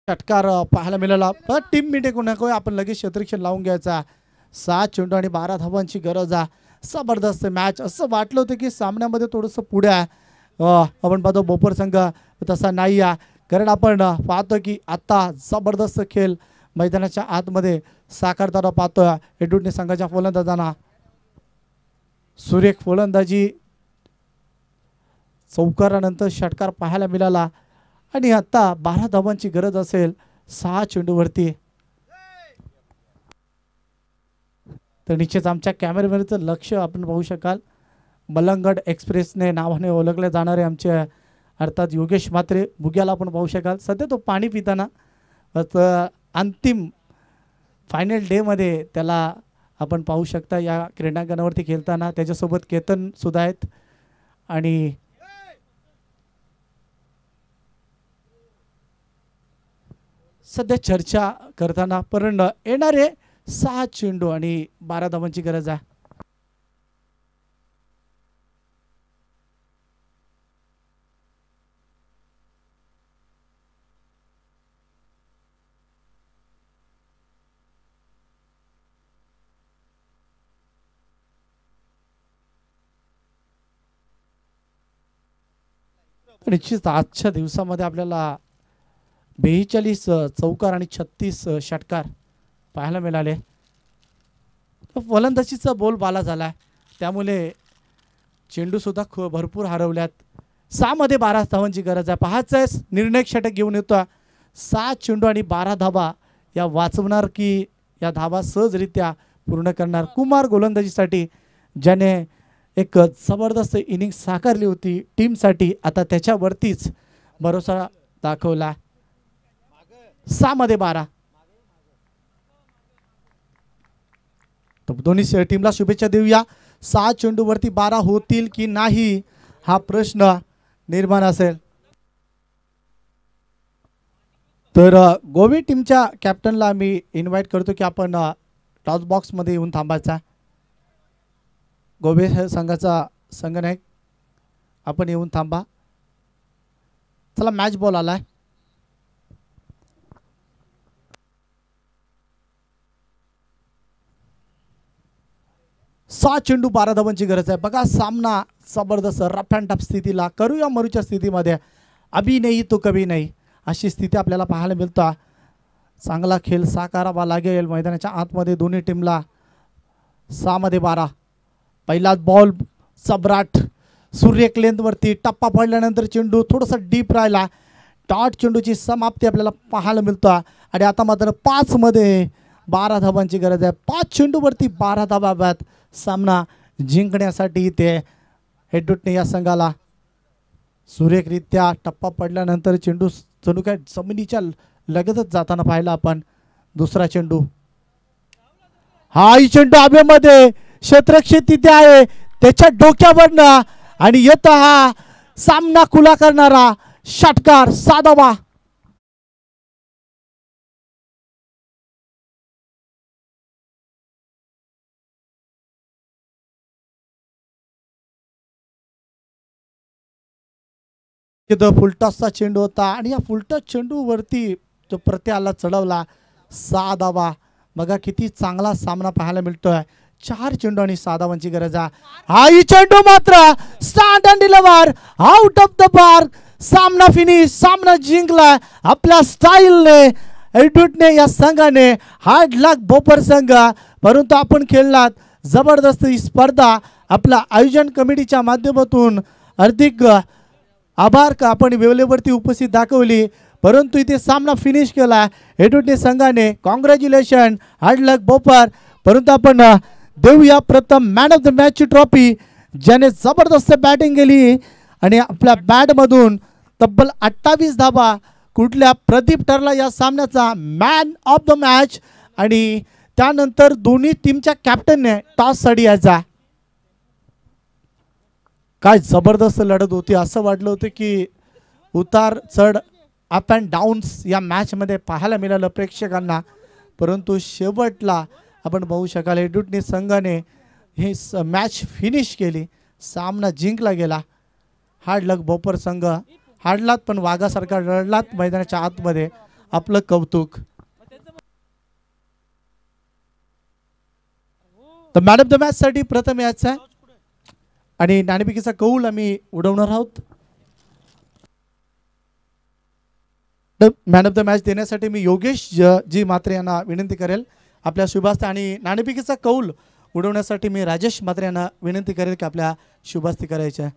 षटकार पाहायला मिळाला. पण टीम मिटे कोणाको आपण लगेच क्षेत्ररक्षण लावून घ्यायचा. 7 चेंडू आणि 12 धावांची गरज आहे. जबरदस्त मॅच. असं वाटलं होतं की सामन्यामध्ये थोडंसं पुढे आहे. आपण पाहतो बोपर संघ तसा नाही आहे, कारण आपण पाहतो की आता जबरदस्त खेळ मैदानाच्या आतमध्ये साकारताना पाहतोय. एडुटणी संघाच्या फलंदाजांना सुरेख फलंदाजी, चौकारानंतर षटकार पाहायला मिळाला आणि आता 12 धावांची गरज असेल 6 चेंडूवरती. तर निश्चित आमच्या कॅमेरामॅनचं लक्ष आपण पाहू शकाल. मलंगड एक्सप्रेसने नावाने ओळखले जाणारे आमचे अर्थात योगेश म्हात्रे बुग्याला आपण पाहू शकाल. सध्या तो पाणी पिताना अंतिम फायनल डेमध्ये त्याला आपण पाहू शकता या क्रीडांगणावरती खेळताना. त्याच्यासोबत केतन सुद्धा आहेत आणि सध्या चर्चा करताना पण येणारे 6 चेंडू आणि 12 धावांची गरज आहे. निश्चित आजच्या दिवसामध्ये आपल्याला 42 चौकार आणि 36 षटकार पाहायला मिळाले. फलंदाजीचा बोल बाला झाला, त्यामुळे चेंडूसुद्धा खूप भरपूर हरवल्यात. 6 मध्ये 12 धावांची गरज आहे. पाहायचं निर्णय षटक घेऊन येतो. 7 चेंडू आणि 12 धावा या वाचवणार की या धावा सहजरित्या पूर्ण करणार. कुमार गोलंदाजीसाठी ज्याने एक जबरदस्त इनिंग साकारली होती टीमसाठी, आता त्याच्यावरतीच भरोसा दाखवला. 6 मध्ये 12. दोन्ही टीमला शुभेच्छा देऊया. 6 चेंडूवरती 12 होतील की नाही हा प्रश्न निर्माण असेल. तर गोवे टीमच्या कॅप्टनला मी इन्व्हाइट करतो की आपण टॉस बॉक्समध्ये येऊन थांबायचा. गोवे संघाचा संघनायक आपण येऊन थांबा. चला मॅच बॉल आलाय. सहा चेंडू 12 धावांची गरज आहे. बघा सामना जबरदस्त रफ अँड टफ स्थितीला, करूया मरूच्या स्थितीमध्ये, अभी नाही तो कभी नाही अशी स्थिती आपल्याला पाहायला मिळतं. चांगला खेळ साकारावा लागेल मैदानाच्या आतमध्ये दोन्ही टीमला. 6 मध्ये 12. पहिलाच बॉल सबराट सूर्यक लेंथवरती टप्पा पडल्यानंतर चेंडू थोडासा डीप राहिला. डॉट चेंडूची समाप्ती आपल्याला पाहायला मिळतं आणि आता मात्र 5 मध्ये 12 धावांची गरज आहे. 5 चेंडूवरती 12 धावा हव्यात सामना जिंकण्यासाठी. इथे हेडुटने या संघाला सुरेखरित्या टप्पा पडल्यानंतर चेंडू जणू काय जमिनीच्या लगतच जाताना पाहिला आपण. दुसरा चेंडू, हाही चेंडू हवेमध्ये, क्षेत्ररक्षक तिथे आहे त्याच्या डोक्यावरनं आणि येतो हा सामना खुला करणारा षटकार 6वा. फुलटॉसचा चेंडू होता आणि या फुलटॉस चेंडू वरती तो प्रत्याला चढवला. 6 धावा. बघा किती चांगला सामना पाहायला मिळतोय. 4 चेंडू आणि 6 धावांची गरज आहे. हाही चेंडू मात्र stand and deliver out of the park. सामना फिनिश. सामना जिंकला आपल्या स्टाईलने, एडवुडने, या संघाने. हार्ड लक बोपर संघ. परंतु आपण खेळलात जबरदस्त ही स्पर्धा आपल्या आयोजन कमिटीच्या माध्यमातून अधिक आभार का आपण वेळेवरती उपस्थित दाखवली. परंतु इथे सामना फिनिश केला एडवुडने संघाने. कॉंग्रॅच्युलेशन, हार्ड लक बोपर. परंतु आपण देऊया प्रथम मॅन ऑफ द मॅचची ट्रॉफी, ज्याने जबरदस्त बॅटिंग केली आणि आपल्या बॅटमधून तब्बल 28 धावा कुठल्या प्रदीप ठरला या सामन्याचा मॅन ऑफ द मॅच. आणि त्यानंतर दोन्ही टीमच्या कॅप्टनने टॉससाठी यायचा. काय जबरदस्त लढत होती. असं वाटलं होतं की उतार चढ, अप अँड डाऊन्स या मॅचमध्ये पाहायला मिळालं प्रेक्षकांना. परंतु शेवटला आपण पाहू शकाल एडवुडने संघाने हे मॅच फिनिश केली. सामना जिंकला गेला. हार्ड लक बोपर संघ हाडलात पण वाघासारखा रडलात मैदानाच्या आतमध्ये. आपलं कौतुक. तर मॅन ऑफ द मॅच साठी प्रथम यायचं आहे आणि नाणेफेकीचा कौल आम्ही उडवणार आहोत. मॅन ऑफ द मॅच देण्यासाठी मी योगेश जी मात्रे यांना विनंती करेल आपल्या शुभास्ते, आणि नाणेफेकीचा कौल उडवण्यासाठी मी राजेश मात्रे यांना विनंती करेल की आपल्या शुभास्ते करायचे.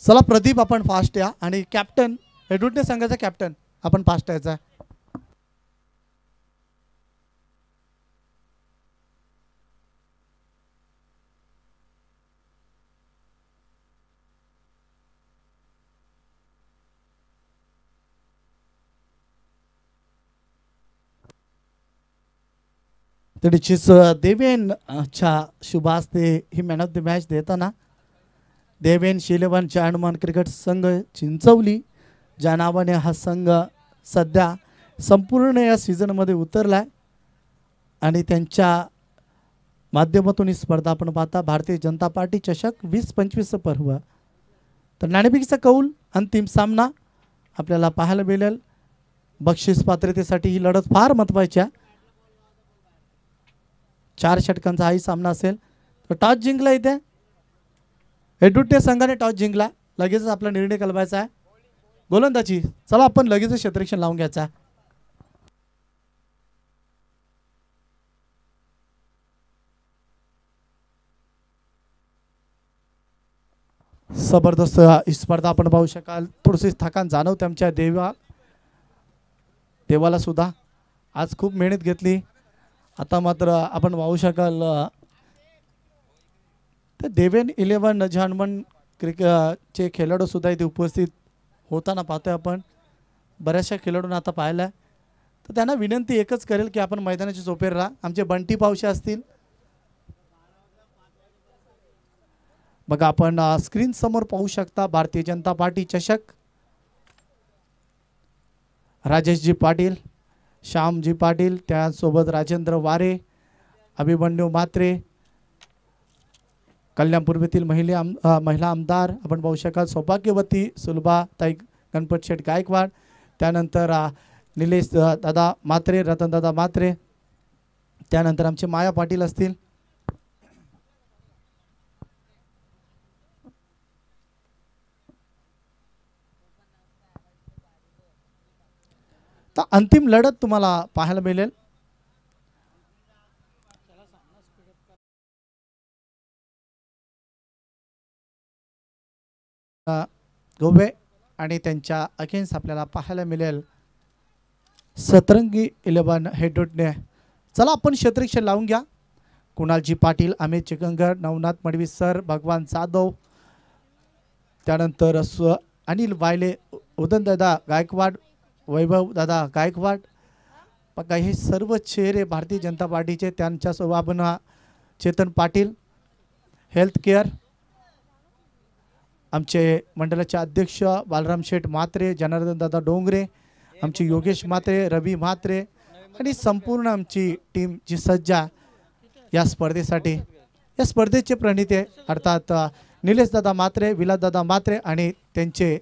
चला प्रदीप आपण फास्ट या आणि कॅप्टन एडवुडने संघाचा कॅप्टन आपण फास्ट यायचा. निश्चित देवेन शुभास्ते he man of the match देताना देवेन शिलेवन जाणमान क्रिकेट संघ चिंचवली, ज्या नावाने हा संघ सध्या संपूर्ण या सीझनमध्ये उतरलाय आणि त्यांच्या माध्यमातून ही स्पर्धा आपण पाहता भारतीय जनता पार्टी चषक 20-25 पर्व. तर नाणेफेकीचा कौल अंतिम सामना आपल्याला पाहायला मिळेल. बक्षीस पात्रतेसाठी ही लढत फार महत्त्वाची आहे. 4 षटकांचा हाही सामना असेल. तर टॉस जिंकला इथे एडवुडने संघाने. टॉस जिंकला, लगेचच आपला निर्णय कळवायचा आहे गोलंदाजी. चला आपण लगेच क्षेत्ररक्षण लावून घ्यायचा. जबरदस्त स्पर्धा आपण पाहू शकाल. थोडीशी थकान जाणवते आमच्या देवाला सुद्धा. आज खूप मेहनत घेतली. आता मात्र आपण पाहू शकाल तर देवेन 11 जाणमन क्रिकेटचे खेळाडू सुद्धा इथे उपस्थित होताना पाहतोय आपण. बऱ्याचशा खेळाडूंना आता पाहिलं. तर त्यांना विनंती एकच करेल की आपण मैदानाची चोपेर राहा. आमचे बंटी पावशे असतील बघा, आपण स्क्रीन समोर पाहू शकता. भारतीय जनता पार्टी चषक राजेशजी पाटील, श्यामजी पाटील, त्यासोबत राजेंद्र वारे, अभिमन्यू म्हात्रे, कल्याण पूर्वेतील महिला आमदार आपण पाहू शकाल सौभाग्यवती सुलभाताई गणपत शेठ गायकवाड, त्यानंतर निलेश दादा म्हात्रे, रतनदादा म्हात्रे, त्यानंतर आमचे माया पाटील असतील. तर अंतिम लढत तुम्हाला पाहायला मिळेल. गोबे आणि त्यांच्या अगेन्स्ट आपल्याला पाहायला मिळेल सतरंगी 11 हेडवुडने. चला आपण क्षेत्ररक्षण लावून घ्या. कुणालजी पाटील, अमित चिकनगर, नवनाथ मडवी सर, भगवान जाधव, त्यानंतर अनिल वायले, उदयनदादा गायकवाड, वैभव दादा गायकवाड. बघा हे सर्व चेहरे भारतीय जनता पार्टीचे. त्यांच्यासोबत आपण चेतन पाटील हेल्थ केअर, आमचे मंडळाचे अध्यक्ष बालराम शेठ म्हात्रे, जनार्दन दादा डोंगरे, आमचे योगेश म्हात्रे, रवी म्हात्रे आणि संपूर्ण आमची टीम जी सज्जा या स्पर्धेसाठी. या स्पर्धेचे प्रणेते अर्थात निलेश दादा म्हात्रे, विलास दादा म्हात्रे आणि त्यांचे